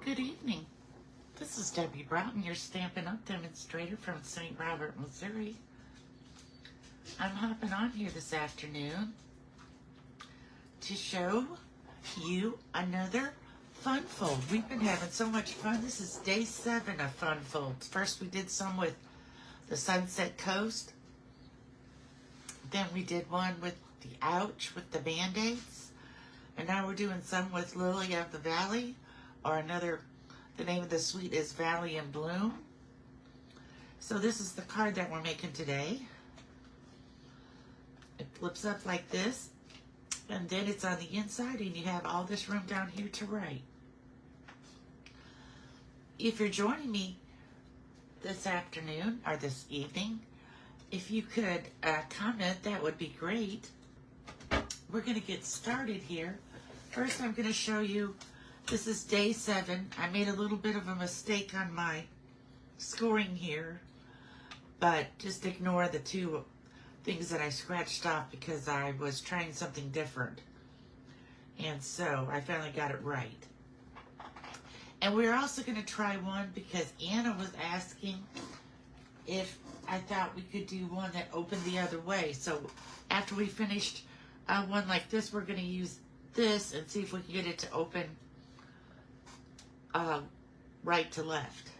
good evening. This is Debbie Broughton, your Stampin' Up! Demonstrator from St. Robert, Missouri. I'm hopping on here this afternoon to show you another fun fold. We've been having so much fun. This is day 7 of fun folds. First we did some with the Sunset Coast. Then we did one with the Ouch with the Band-Aids. And now we're doing some with Lily of the Valley, or the name of the suite is Valley in Bloom. So this is the card that we're making today. It flips up like this, and then it's on the inside, and you have all this room down here to write. If you're joining me this afternoon, or this evening, if you could comment, that would be great. We're going to get started here. First, I'm going to show you, this is day 7. I made a little bit of a mistake on my scoring here, but just ignore the 2 things that I scratched off because I was trying something different. And so I finally got it right. And we're also going to try one because Anna was asking if I thought we could do one that opened the other way. So after we finished one like this, we're going to use this and see if we can get it to open right to left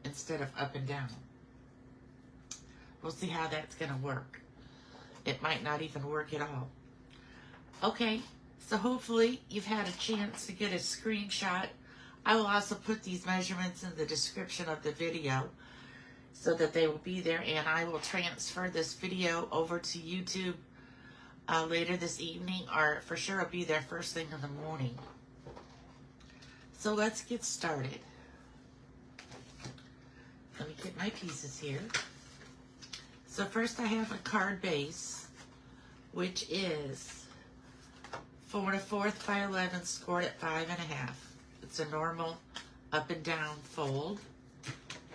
instead of up and down. We'll see how that's going to work. It might not even work at all. Okay, so hopefully you've had a chance to get a screenshot. I will also put these measurements in the description of the video so that they will be there, and I will transfer this video over to YouTube later this evening, or for sure it'll be there first thing in the morning. So let's get started. Let me get my pieces here. So first I have a card base, which is 4 1/4 by 11, scored at 5 1/2. It's a normal up and down fold.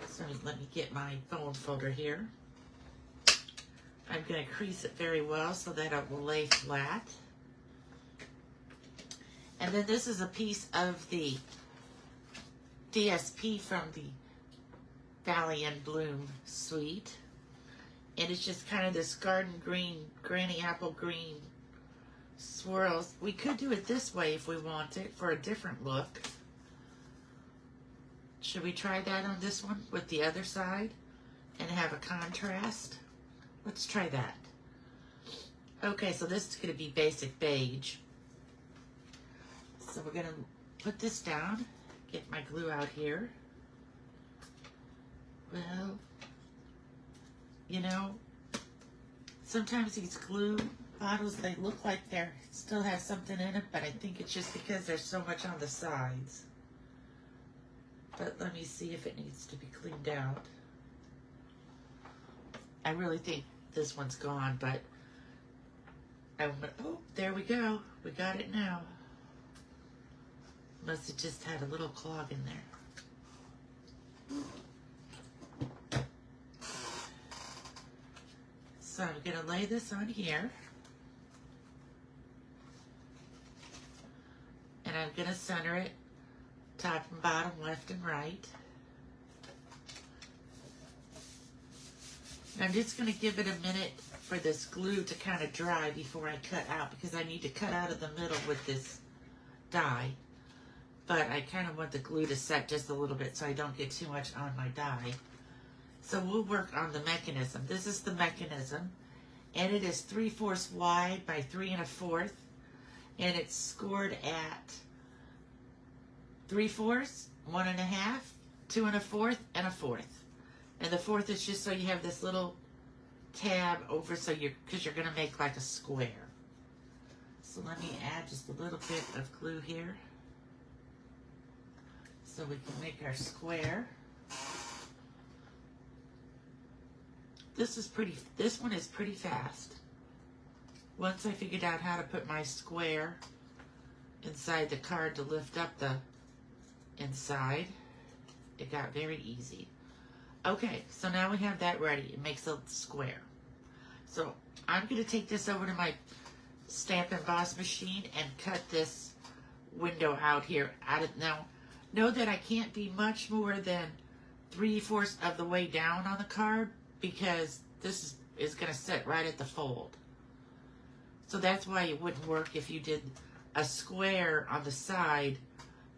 So let me get my fold folder here. I'm going to crease it very well so that it will lay flat. And then this is a piece of the DSP from the Valley in Bloom suite. And it's just kind of this garden green, granny apple green swirls. We could do it this way if we want it for a different look. Should we try that on this one with the other side and have a contrast? Let's try that. Okay, so this is going to be basic beige. So we're going to put this down, get my glue out here. Well, you know, sometimes these glue bottles, they look like they still have something in it, but I think it's just because there's so much on the sides. But let me see if it needs to be cleaned out. I really think this one's gone, but oh, there we go. We got it now. Must have just had a little clog in there. So I'm going to lay this on here. And I'm going to center it top and bottom, left and right. I'm just going to give it a minute for this glue to kind of dry before I cut out, because I need to cut out of the middle with this die. But I kind of want the glue to set just a little bit so I don't get too much on my die. So we'll work on the mechanism. This is the mechanism, and it is 3/4 wide by 3 1/4, and it's scored at 3/4, 1 1/2, 2 1/4, and 1/4. And the 4th is just so you have this little tab over, so because you're going to make like a square. So let me add just a little bit of glue here so we can make our square. This one is pretty fast. Once I figured out how to put my square inside the card to lift up the inside, it got very easy. Okay, so now we have that ready. It makes a square. So I'm going to take this over to my Stamp and Emboss machine and cut this window out here. Now, Know that I can't be much more than 3/4 of the way down on the card because this is going to sit right at the fold. So that's why it wouldn't work if you did a square on the side,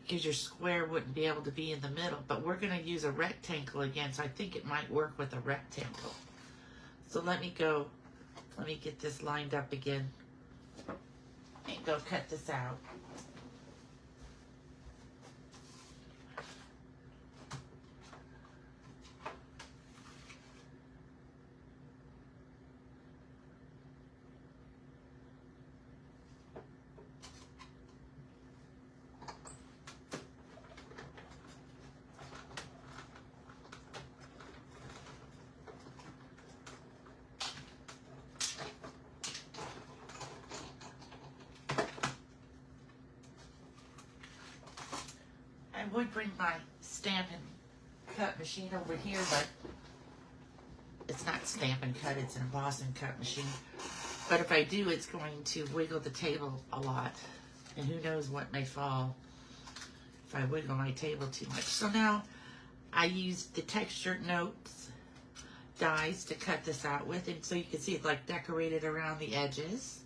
because your square wouldn't be able to be in the middle. But we're going to use a rectangle again, so I think it might work with a rectangle. So let me get this lined up again and go cut this out. I would bring my stamp and cut machine over here, but it's not stamp and cut, it's an emboss and cut machine. But if I do, it's going to wiggle the table a lot. And who knows what may fall if I wiggle my table too much. So now I used the texture notes dies to cut this out with. And so you can see it like decorated around the edges.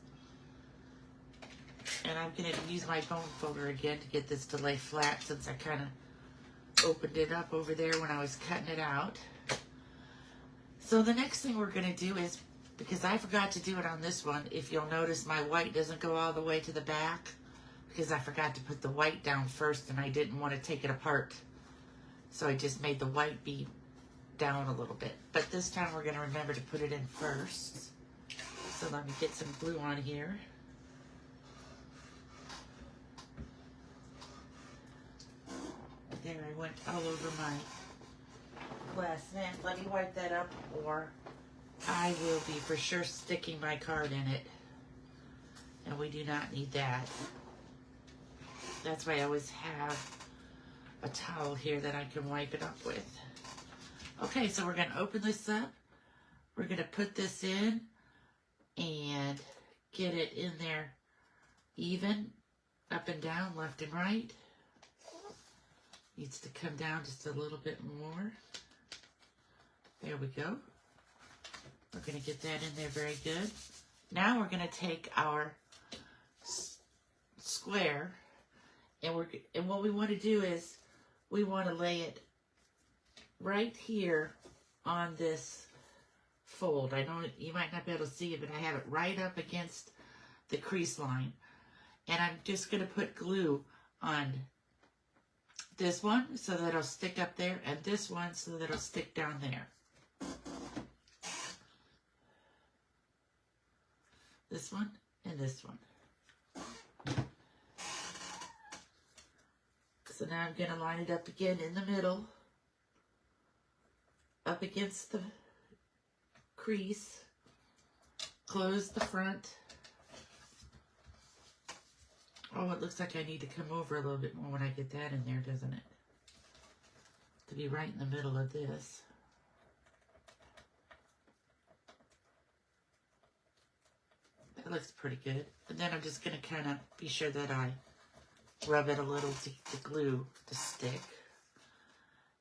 And I'm going to use my bone folder again to get this to lay flat since I kind of opened it up over there when I was cutting it out. So the next thing we're going to do is, because I forgot to do it on this one, if you'll notice my white doesn't go all the way to the back because I forgot to put the white down first and I didn't want to take it apart. So I just made the white be down a little bit. But this time we're going to remember to put it in first. So let me get some glue on here. There, I went all over my glass mat. Let me wipe that up or I will be for sure sticking my card in it. And we do not need that. That's why I always have a towel here that I can wipe it up with. Okay, so we're going to open this up. We're going to put this in and get it in there even, up and down, left and right. Needs to come down just a little bit more. There we go. We're going to get that in there very good. Now we're going to take our square and what we want to do is we want to lay it right here on this fold. I know you might not be able to see it, but I have it right up against the crease line. And I'm just going to put glue on this one so that it'll stick up there, and this one so that it'll stick down there. This one and this one. So now I'm going to line it up again in the middle, up against the crease, close the front. Oh, it looks like I need to come over a little bit more when I get that in there, doesn't it? To be right in the middle of this. That looks pretty good. And then I'm just going to kind of be sure that I rub it a little to get the glue to stick.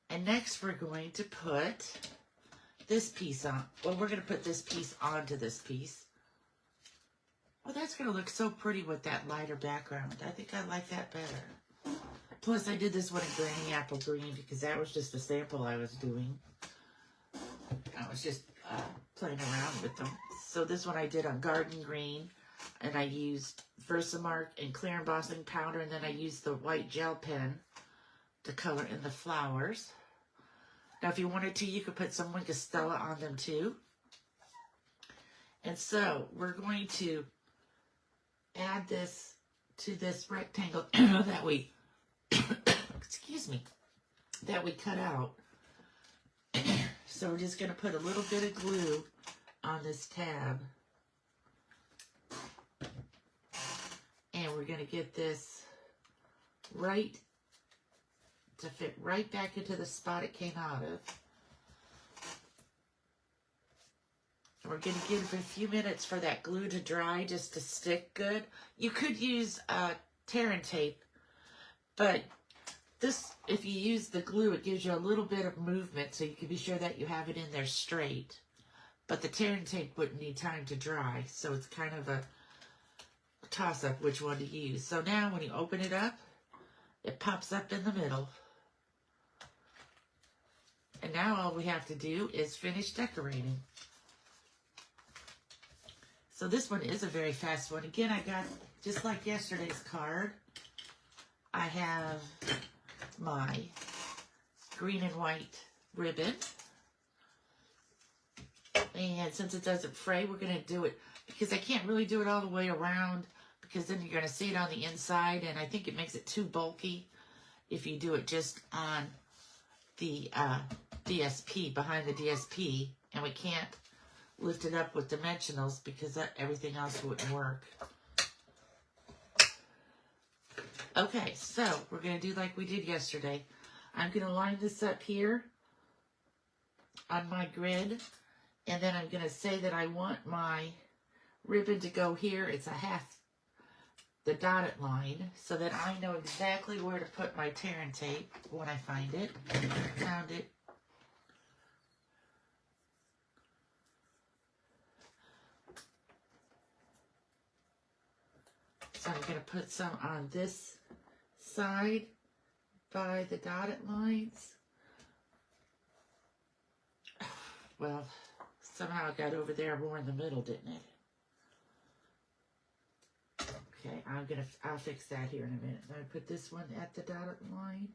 And next we're going to put this piece on. Well, we're going to put this piece onto this piece. Oh, that's going to look so pretty with that lighter background. I think I like that better. Plus, I did this one in Granny Apple Green because that was just a sample I was doing. I was just playing around with them. So this one I did on Garden Green. And I used Versamark and clear embossing powder. And then I used the white gel pen to color in the flowers. Now, if you wanted to, you could put some Wink of Stella on them too. And so, we're going to add this to this rectangle that we, excuse me, that we cut out. So we're just going to put a little bit of glue on this tab. And we're going to get this right to fit right back into the spot it came out of. We're going to give it a few minutes for that glue to dry, just to stick good. You could use tear and tape, but This, if you use the glue, it gives you a little bit of movement so you can be sure that you have it in there straight. But the tearing tape wouldn't need time to dry, so it's kind of a toss-up which one to use. So now when you open it up, it pops up in the middle. And now all we have to do is finish decorating. So this one is a very fast one. Again, I got, just like yesterday's card, I have my green and white ribbon. And since it doesn't fray, we're going to do it, because I can't really do it all the way around, because then you're going to see it on the inside, and I think it makes it too bulky if you do it just on the DSP, behind the DSP, and we can't lift it up with dimensionals because everything else wouldn't work. Okay, so we're going to do like we did yesterday. I'm going to line this up here on my grid, and then I'm going to say that I want my ribbon to go here. It's a half the dotted line, so that I know exactly where to put my tearing tape when I find it. Found it. So I'm going to put some on this side by the dotted lines. Well, somehow it got over there more in the middle, didn't it? Okay, I'll fix that here in a minute. I put this one at the dotted line.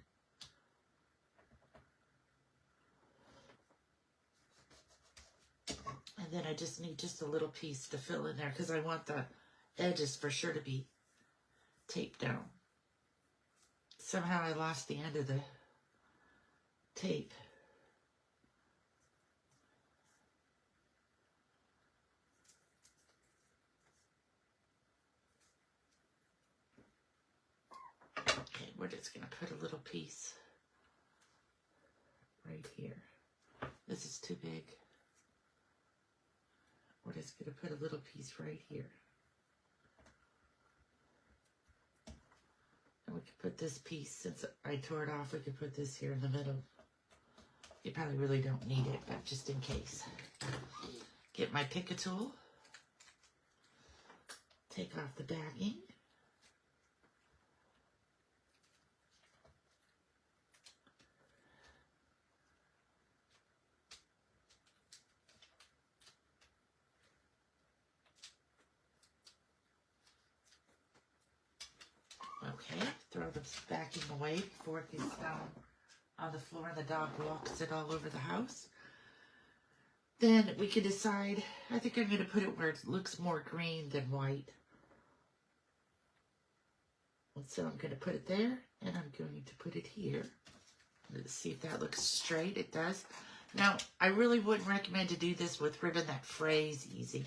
And then I just need just a little piece to fill in there, because I want the edges for sure to be taped down. Somehow I lost the end of the tape. Okay, we're just going to put a little piece right here. This is too big. We're just going to put a little piece right here. And we could put this piece, since I tore it off, we could put this here in the middle. You probably really don't need it, but just in case. Get my Pick-a tool. Take off the backing. Okay, throw the backing away before it gets down on the floor and the dog walks it all over the house. Then we can decide, I think I'm going to put it where it looks more green than white. And so I'm going to put it there, and I'm going to put it here. Let's see if that looks straight. It does. Now, I really wouldn't recommend to do this with ribbon that frays easy,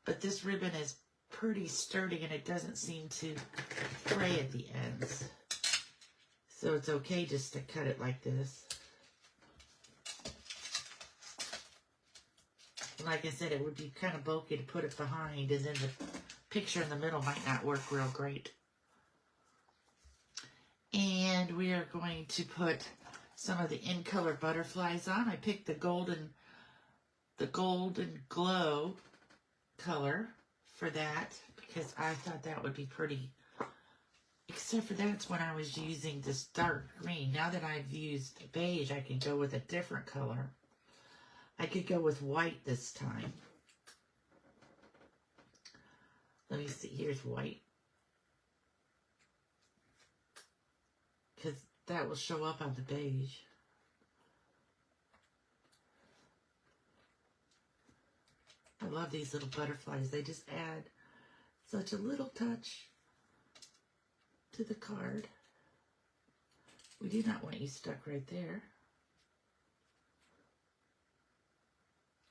but this ribbon is pretty sturdy and it doesn't seem to fray at the ends. So it's okay just to cut it like this. Like I said, it would be kind of bulky to put it behind, and then the picture in the middle might not work real great. And we are going to put some of the in-color butterflies on. I picked the golden glow color for that, because I thought that would be pretty. Except for that's when I was using this dark green. Now that I've used beige, I can go with a different color. I could go with white this time. Let me see, here's white. Because that will show up on the beige. I love these little butterflies. They just add such a little touch to the card. We do not want you stuck right there.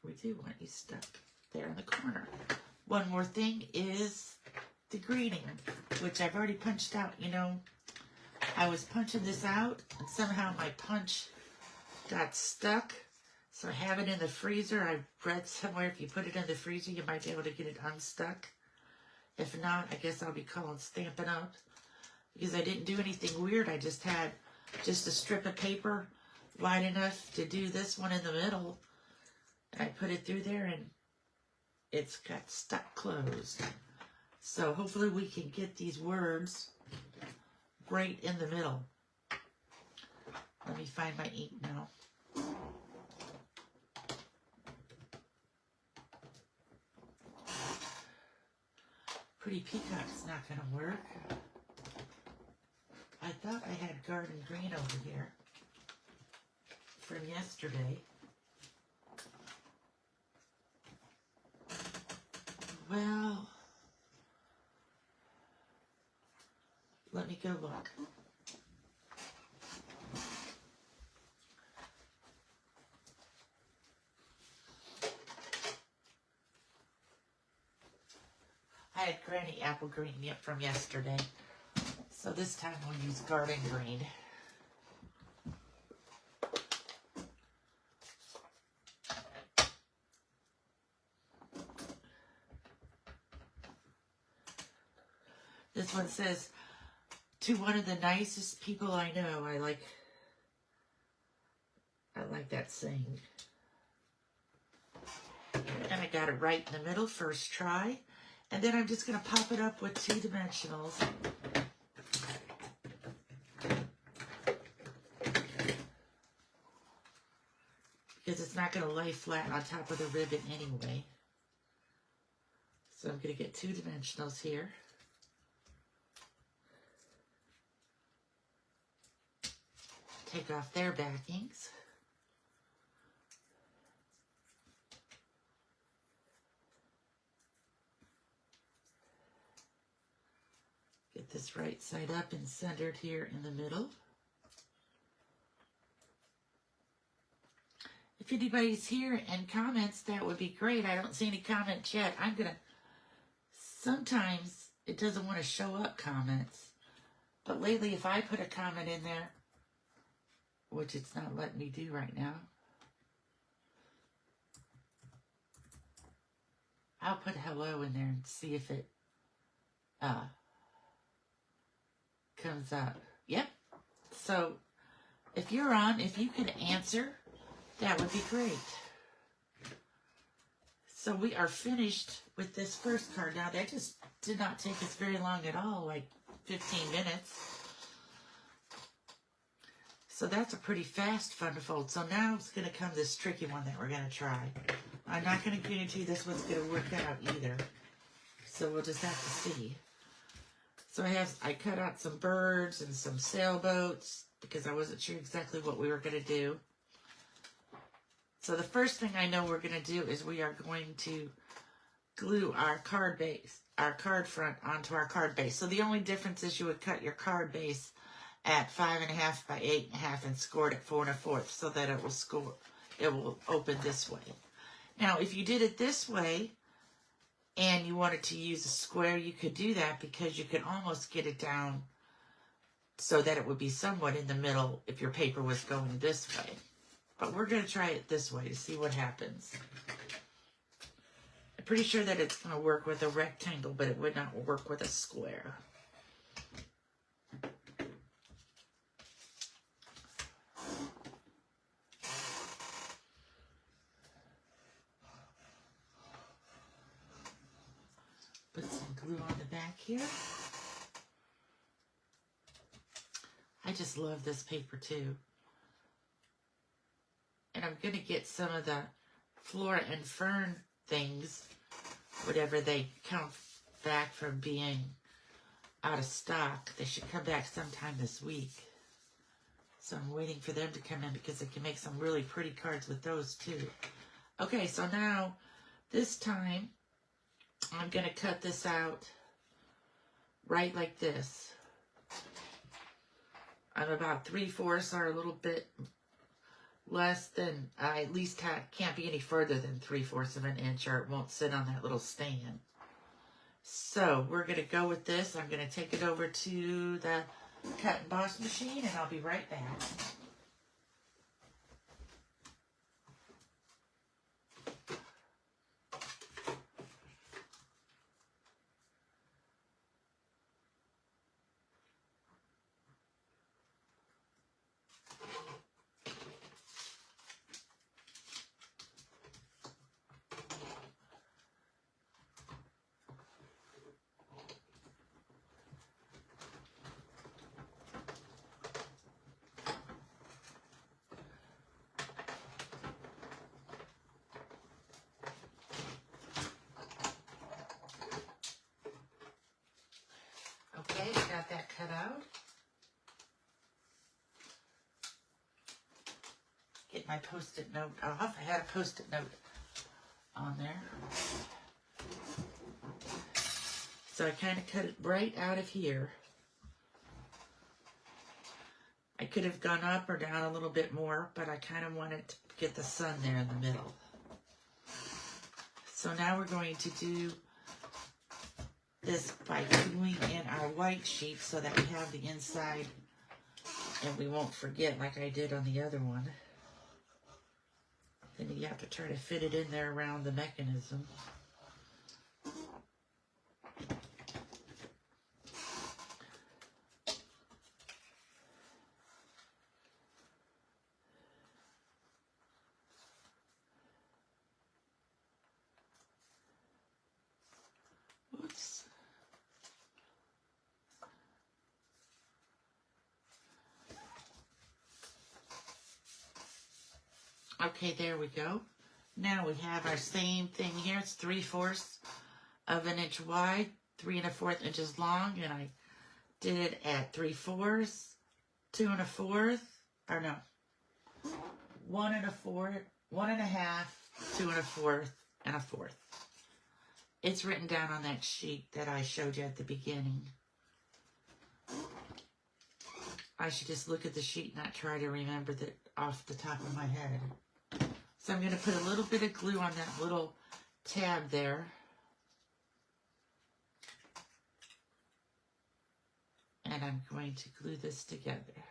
We do want you stuck there in the corner. One more thing is the greeting, which I've already punched out. You know, I was punching this out, and somehow my punch got stuck. So I have it in the freezer. I read somewhere if you put it in the freezer, you might be able to get it unstuck. If not, I guess I'll be calling Stampin' Up, because I didn't do anything weird. I just had just a strip of paper wide enough to do this one in the middle. And I put it through there and it's got stuck closed. So hopefully we can get these words right in the middle. Let me find my ink now. Pretty Peacock's not going to work. I thought I had garden green over here from yesterday. Well, let me go look. I had granny apple green from yesterday, so this time we'll use garden green. This one says, to one of the nicest people I know. I like that saying. And I got it right in the middle, first try. And then I'm just going to pop it up with 2 dimensionals. Because it's not going to lay flat on top of the ribbon anyway. So I'm going to get 2 dimensionals here. Take off their backings. Get this right side up and centered here in the middle. If anybody's here and comments, that would be great. I don't see any comments yet. Sometimes it doesn't want to show up comments. But lately, if I put a comment in there, which it's not letting me do right now, I'll put hello in there and see if it comes up. Yep. So if you're on, if you could answer, that would be great. So we are finished with this first card. Now that just did not take us very long at all, like 15 minutes. So that's a pretty fast fun to fold. So now it's going to come this tricky one that we're going to try. I'm not going to guarantee this one's going to work out either. So we'll just have to see. So I cut out some birds and some sailboats because I wasn't sure exactly what we were going to do. So the first thing I know we're going to do is we are going to glue our card base, our card front onto our card base. So the only difference is you would cut your card base at 5.5 by 8.5 and score it at 4 1/4 so that it will open this way. Now, if you did it this way and you wanted to use a square, you could do that because you could almost get it down so that it would be somewhat in the middle if your paper was going this way. But we're going to try it this way to see what happens. I'm pretty sure that it's going to work with a rectangle, but it would not work with a square. Put some glue on the back here. I just love this paper too. And I'm going to get some of the flora and fern things, whatever they come back from being out of stock. They should come back sometime this week. So I'm waiting for them to come in because I can make some really pretty cards with those too. Okay, so now this time I'm going to cut this out right like this. I'm about 3/4 or a little bit less than, I at least can't be any further than 3/4 of an inch or it won't sit on that little stand. So we're going to go with this. I'm going to take it over to the cut and emboss machine and I'll be right back. cut out. Get my Post-it note off. I had a Post-it note on there. So I kind of cut it right out of here. I could have gone up or down a little bit more, but I kind of wanted to get the sun there in the middle. So now we're going to do this by gluing in our white sheet so that we have the inside and we won't forget like I did on the other one. Then you have to try to fit it in there around the mechanism. Oops. Okay, there we go. Now we have our same thing here. It's 3/4 of an inch wide, 3 1/4 inches long, and I did it at 3/4, 2 1/4, or no, 1 1/4, 1 1/2, 2 1/4, and 1/4. It's written down on that sheet that I showed you at the beginning. I should just look at the sheet and not try to remember that off the top of my head. So I'm going to put a little bit of glue on that little tab there. And I'm going to glue this together.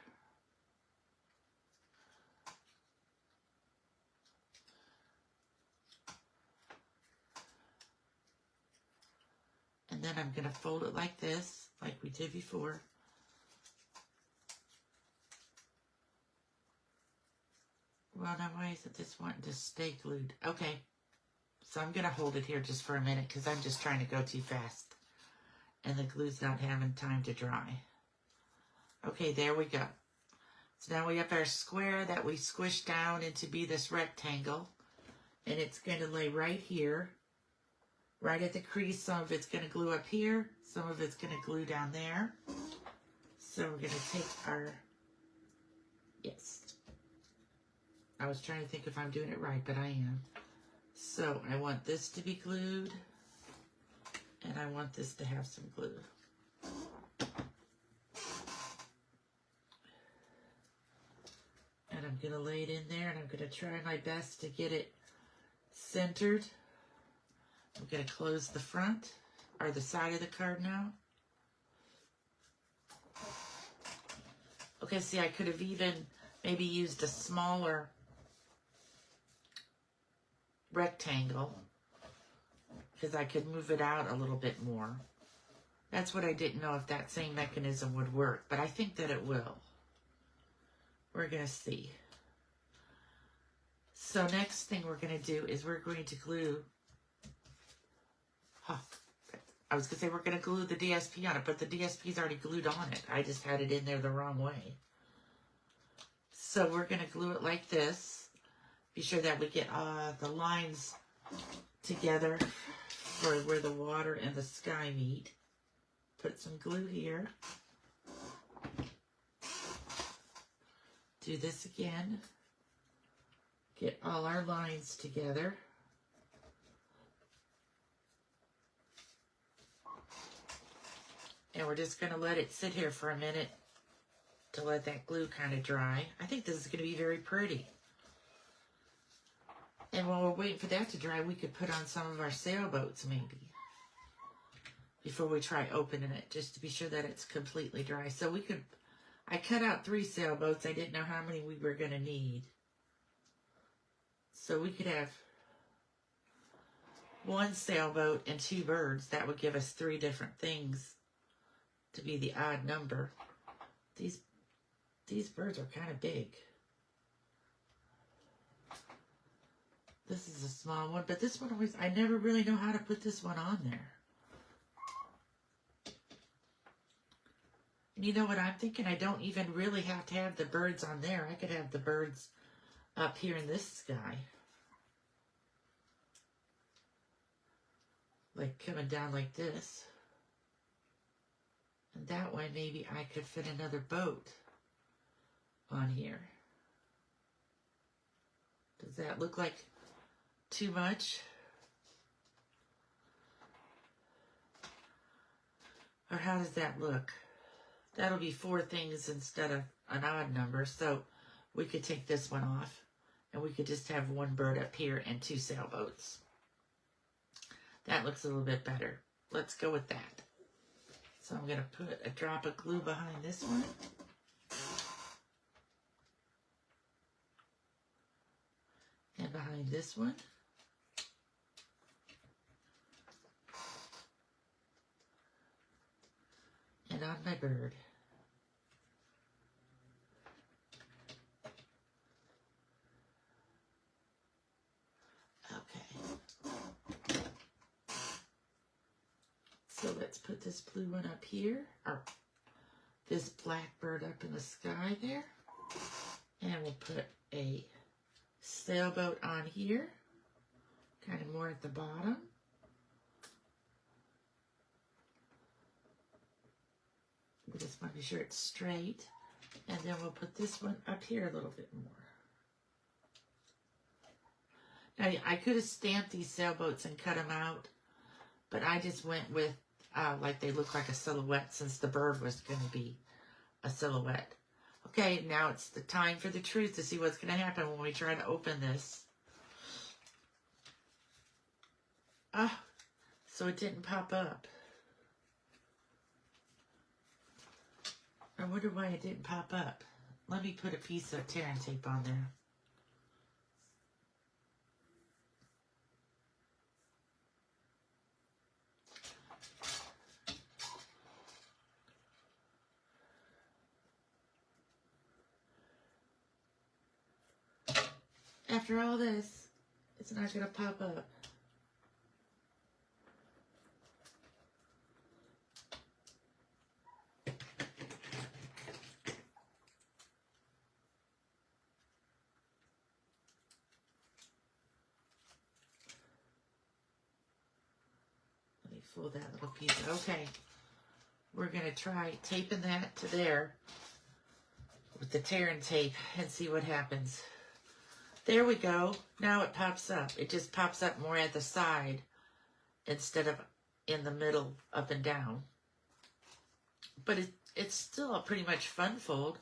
And then I'm going to fold it like this, like we did before. Well, now why isn't this wanting to stay glued? Okay, so I'm going to hold it here just for a minute because I'm just trying to go too fast. And the glue's not having time to dry. Okay, there we go. So now we have our square that we squished down into be this rectangle. And it's going to lay right here, right at the crease. Some of it's going to glue up here. Some of it's going to glue down there. So we're going to take our, yes. I was trying to think if I'm doing it right, but I am. So I want this to be glued, and I want this to have some glue. And I'm going to lay it in there, and I'm going to try my best to get it centered. I'm going to close the front, or the side of the card now. Okay, see, I could have even maybe used a smaller rectangle because I could move it out a little bit more. That's what I didn't know if that same mechanism would work, but I think that it will. We're going to see. So next thing we're going to do is we're going to glue, I was going to say we're going to glue the DSP on it, but the DSP is already glued on it. I just had it in there the wrong way. So we're going to glue it like this. Be sure that we get the lines together for where the water and the sky meet. Put some glue here. Do this again. Get all our lines together. And we're just going to let it sit here for a minute to let that glue kind of dry. I think this is going to be very pretty. And while we're waiting for that to dry, we could put on some of our sailboats maybe before we try opening it, just to be sure that it's completely dry. So we could, I cut out 3 sailboats. I didn't know how many we were going to need. So we could have 1 sailboat and 2 birds. That would give us 3 different things to be the odd number. These birds are kind of big. This is a small one, but this one always, I never really know how to put this one on there. And you know what I'm thinking? I don't even really have to have the birds on there. I could have the birds up here in this sky. Like coming down like this. And that way maybe I could fit another boat on here. Does that look like too much? Or how does that look? That'll be 4 things instead of an odd number. So we could take this one off and we could just have 1 bird up here and 2 sailboats. That looks a little bit better. Let's go with that. So I'm going to put a drop of glue behind this one. And behind this one. And on my bird. Okay. So let's put this blue one up here, or this black bird up in the sky there. And we'll put a sailboat on here, kind of more at the bottom. We just want to be sure it's straight. And then we'll put this one up here a little bit more. Now, I could have stamped these sailboats and cut them out, but I just went with like they look like a silhouette since the bird was going to be a silhouette. Okay, now it's the time for the truth to see what's going to happen when we try to open this. Ah, so it didn't pop up. I wonder why it didn't pop up. Let me put a piece of tearing tape on there. After all this, it's not going to pop up. Let me fold that little piece. Okay. We're going to try taping that to there with the tearing tape and see what happens. There we go. Now it pops up. It just pops up more at the side instead of in the middle, up and down. But it's still a pretty much fun fold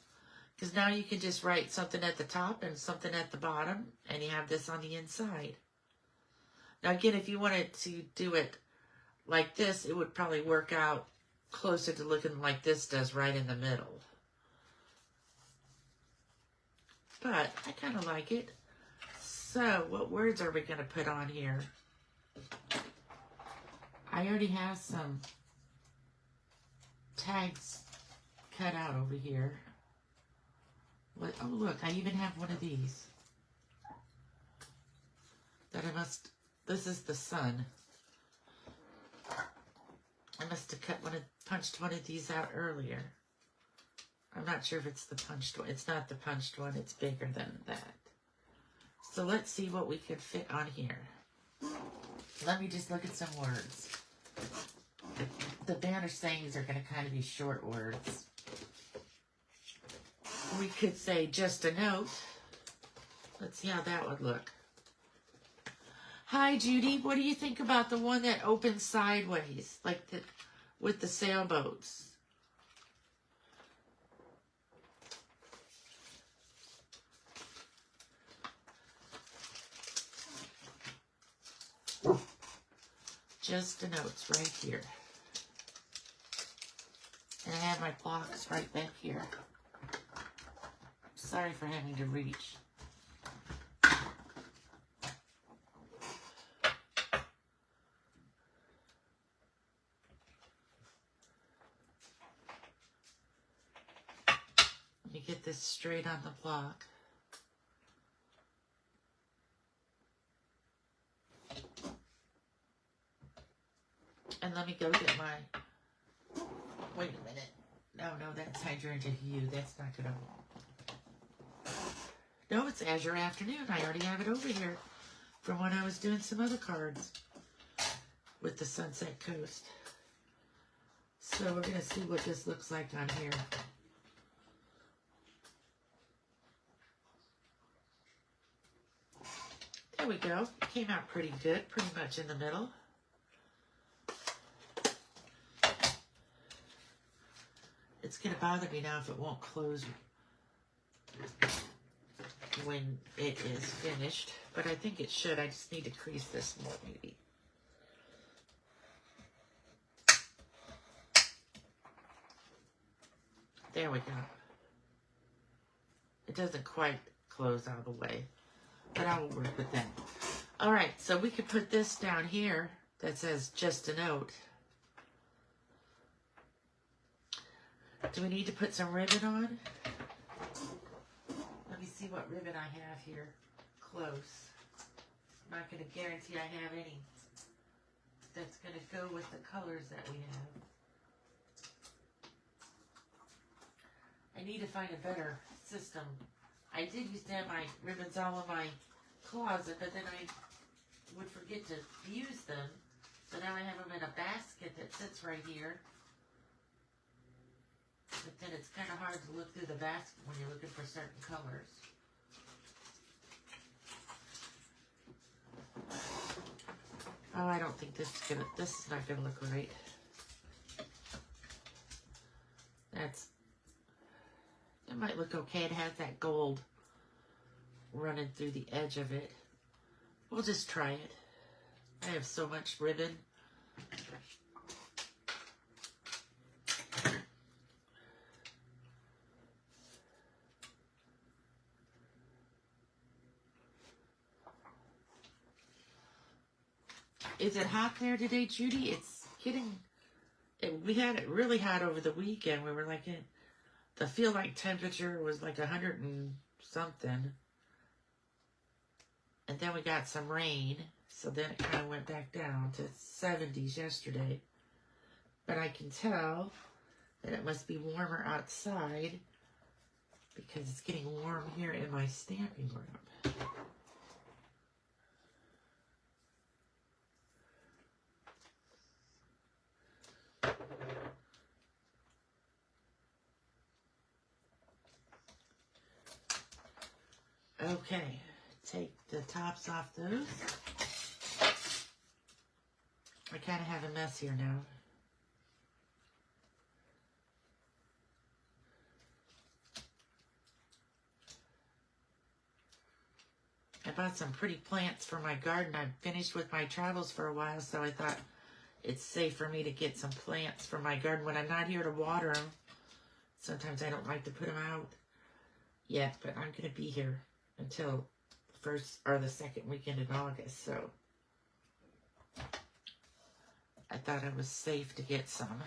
because now you can just write something at the top and something at the bottom and you have this on the inside. Now again, if you wanted to do it like this, it would probably work out closer to looking like this does right in the middle. But I kind of like it. So, what words are we going to put on here? I already have some tags cut out over here. What, oh, look, I even have one of these. That this is the sun. I must have punched one of these out earlier. I'm not sure if it's the punched one. It's not the punched one. It's bigger than that. So let's see what we can fit on here. Let me just look at some words. The banner sayings are going to kind of be short words. We could say just a note. Let's see how that would look. Hi, Judy. What do you think about the one that opens sideways, like with the sailboats? Just the notes right here. And I have my blocks right back here. Sorry for having to reach. Let me get this straight on the block. And let me go get my, wait a minute. No, that's hydrangea hue. That's not gonna, no, it's Azure Afternoon. I already have it over here from when I was doing some other cards with the Sunset Coast. So we're going to see what this looks like on here. There we go. It came out pretty good, pretty much in the middle. It's going to bother me now if it won't close when it is finished, but I think it should. I just need to crease this more maybe. There we go. It doesn't quite close all the way, but I will work with that. All right, so we could put this down here that says just a note. Do we need to put some ribbon on? Let me see what ribbon I have here close. I'm not going to guarantee I have any that's going to go with the colors that we have. I need to find a better system. I did used to have my ribbons all in my closet, but then I would forget to use them. So now I have them in a basket that sits right here. But then it's kind of hard to look through the basket when you're looking for certain colors. Oh, I don't think this is not gonna look right. It might look okay. It has that gold running through the edge of it. We'll just try it. I have so much ribbon. Is it hot there today, Judy? It's getting... we had it really hot over the weekend. We were like... the feel-like temperature was like 100 and something. And then we got some rain. So then it kind of went back down to 70s yesterday. But I can tell that it must be warmer outside because it's getting warm here in my stamping room. Okay, take the tops off those. I kind of have a mess here now. I bought some pretty plants for my garden. I'm finished with my travels for a while, so I thought it's safe for me to get some plants for my garden when I'm not here to water them. Sometimes I don't like to put them out yet, but I'm going to be here until the first or the second weekend in August, so I thought it was safe to get some.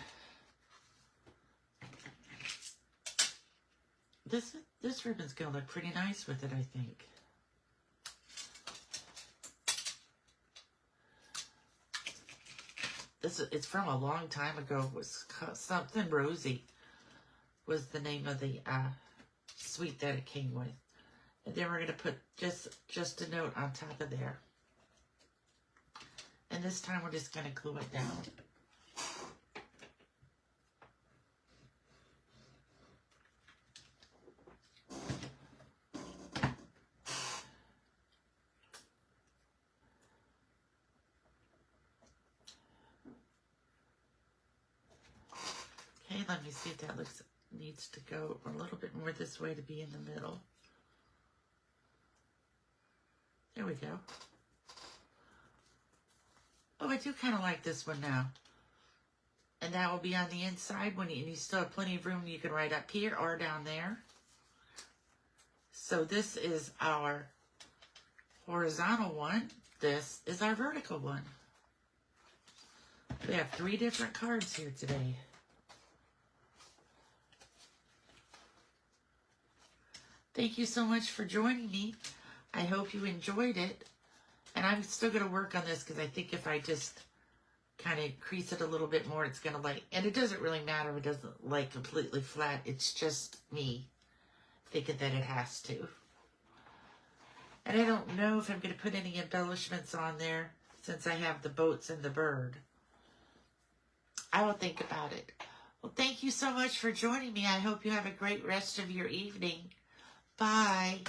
This ribbon's gonna look pretty nice with it, I think. It's from a long time ago. It was something Rosy was the name of the suite that it came with. And then we're going to put just a note on top of there. And this time we're just going to glue it down. Okay, let me see if that needs to go a little bit more this way to be in the middle. There we go. Oh, I do kind of like this one now. And that will be on the inside and you still have plenty of room. You can write up here or down there. So this is our horizontal one. This is our vertical one. We have 3 different cards here today. Thank you so much for joining me. I hope you enjoyed it. And I'm still going to work on this because I think if I just kind of crease it a little bit more, it's going to lay. And it doesn't really matter if it doesn't lay completely flat. It's just me thinking that it has to. And I don't know if I'm going to put any embellishments on there since I have the boats and the bird. I will think about it. Well, thank you so much for joining me. I hope you have a great rest of your evening. Bye.